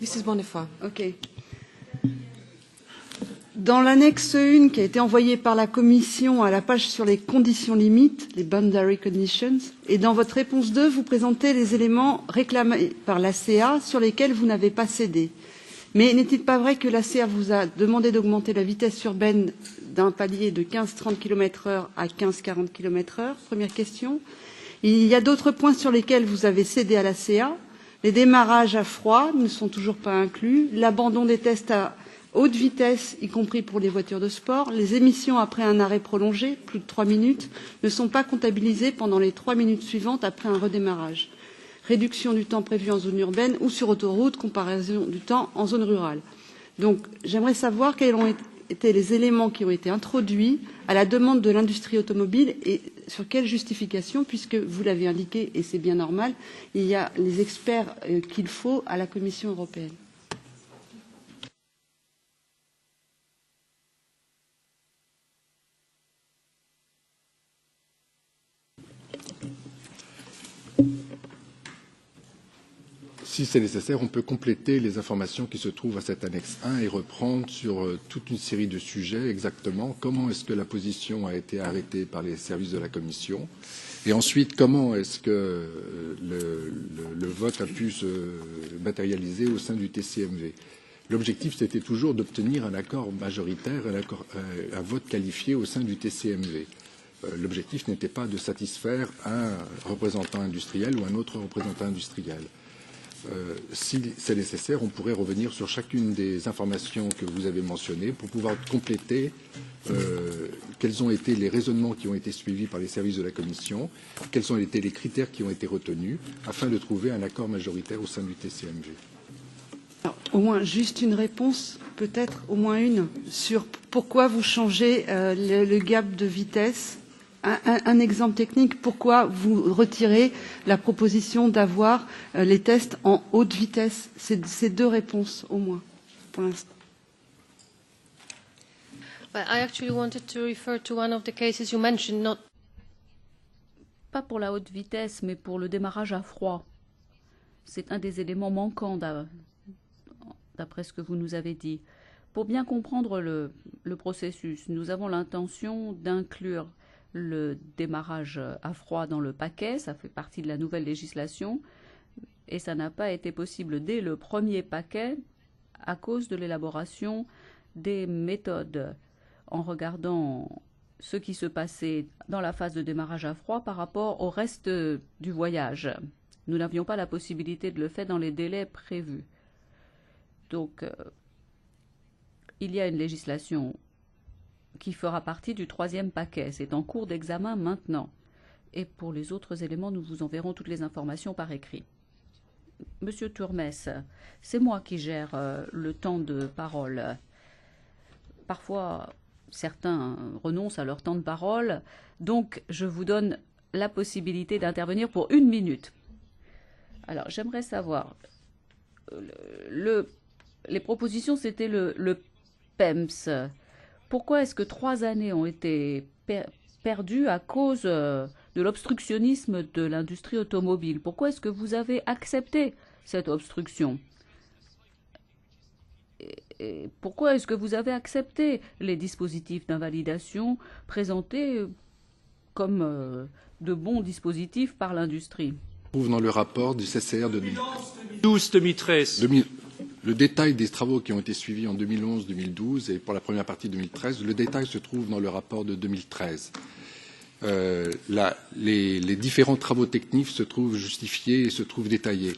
Mrs. Bonifa. OK. Dans l'annexe 1 qui a été envoyée par la Commission à la page sur les conditions limites, les boundary conditions, et dans votre réponse 2, vous présentez les éléments réclamés par l'ACA sur lesquels vous n'avez pas cédé. Mais n'est-il pas vrai que l'ACA vous a demandé d'augmenter la vitesse urbaine d'un palier de 15-30 km/h à 15-40 km/h? Première question. Il y a d'autres points sur lesquels vous avez cédé à l'ACA. Les démarrages à froid ne sont toujours pas inclus. L'abandon des tests à haute vitesse, y compris pour les voitures de sport. Les émissions après un arrêt prolongé, plus de 3 minutes, ne sont pas comptabilisées pendant les 3 minutes suivantes après un redémarrage. Réduction du temps prévu en zone urbaine ou sur autoroute, comparaison du temps en zone rurale. Donc, j'aimerais savoir quels ont été les éléments qui ont été introduits à la demande de l'industrie automobile et sur quelle justification, puisque vous l'avez indiqué, et c'est bien normal, il y a les experts qu'il faut à la Commission européenne. Si c'est nécessaire, on peut compléter les informations qui se trouvent à cette annexe 1 et reprendre sur toute une série de sujets exactement comment est-ce que la position a été arrêtée par les services de la Commission et ensuite comment est-ce que le vote a pu se matérialiser au sein du TCMV. L'objectif, c'était toujours d'obtenir un accord majoritaire, un vote qualifié au sein du TCMV. L'objectif n'était pas de satisfaire un représentant industriel ou un autre représentant industriel. Si c'est nécessaire, on pourrait revenir sur chacune des informations que vous avez mentionnées pour pouvoir compléter quels ont été les raisonnements qui ont été suivis par les services de la Commission, quels ont été les critères qui ont été retenus, afin de trouver un accord majoritaire au sein du TCMV. Alors, au moins juste une réponse, peut-être au moins une, sur pourquoi vous changez le gap de vitesse. Un exemple technique, pourquoi vous retirez la proposition d'avoir les tests en haute vitesse? C'est deux réponses au moins, pour l'instant. Well, I actually wanted to refer to one of the cases you mentioned, not... Pas pour la haute vitesse, mais pour le démarrage à froid. C'est un des éléments manquants d'après ce que vous nous avez dit. Pour bien comprendre le processus, nous avons l'intention d'inclure le démarrage à froid dans le paquet, ça fait partie de la nouvelle législation, et ça n'a pas été possible dès le premier paquet à cause de l'élaboration des méthodes en regardant ce qui se passait dans la phase de démarrage à froid par rapport au reste du voyage. Nous n'avions pas la possibilité de le faire dans les délais prévus. Donc, il y a une législation qui fera partie du troisième paquet. C'est en cours d'examen maintenant. Et pour les autres éléments, nous vous enverrons toutes les informations par écrit. Monsieur Turmes, c'est moi qui gère le temps de parole. Parfois, certains renoncent à leur temps de parole, donc je vous donne la possibilité d'intervenir pour 1 minute. Alors, j'aimerais savoir, les propositions, c'était le PEMS. Pourquoi est-ce que 3 années ont été perdues à cause de l'obstructionnisme de l'industrie automobile? Pourquoi est-ce que vous avez accepté cette obstruction? Et pourquoi est-ce que vous avez accepté les dispositifs d'invalidation présentés comme de bons dispositifs par l'industrie? On trouve dans le rapport du CCR de 2012-2013. Le détail des travaux qui ont été suivis en 2011-2012 et pour la première partie 2013, le détail se trouve dans le rapport de 2013. Les différents travaux techniques se trouvent justifiés et se trouvent détaillés.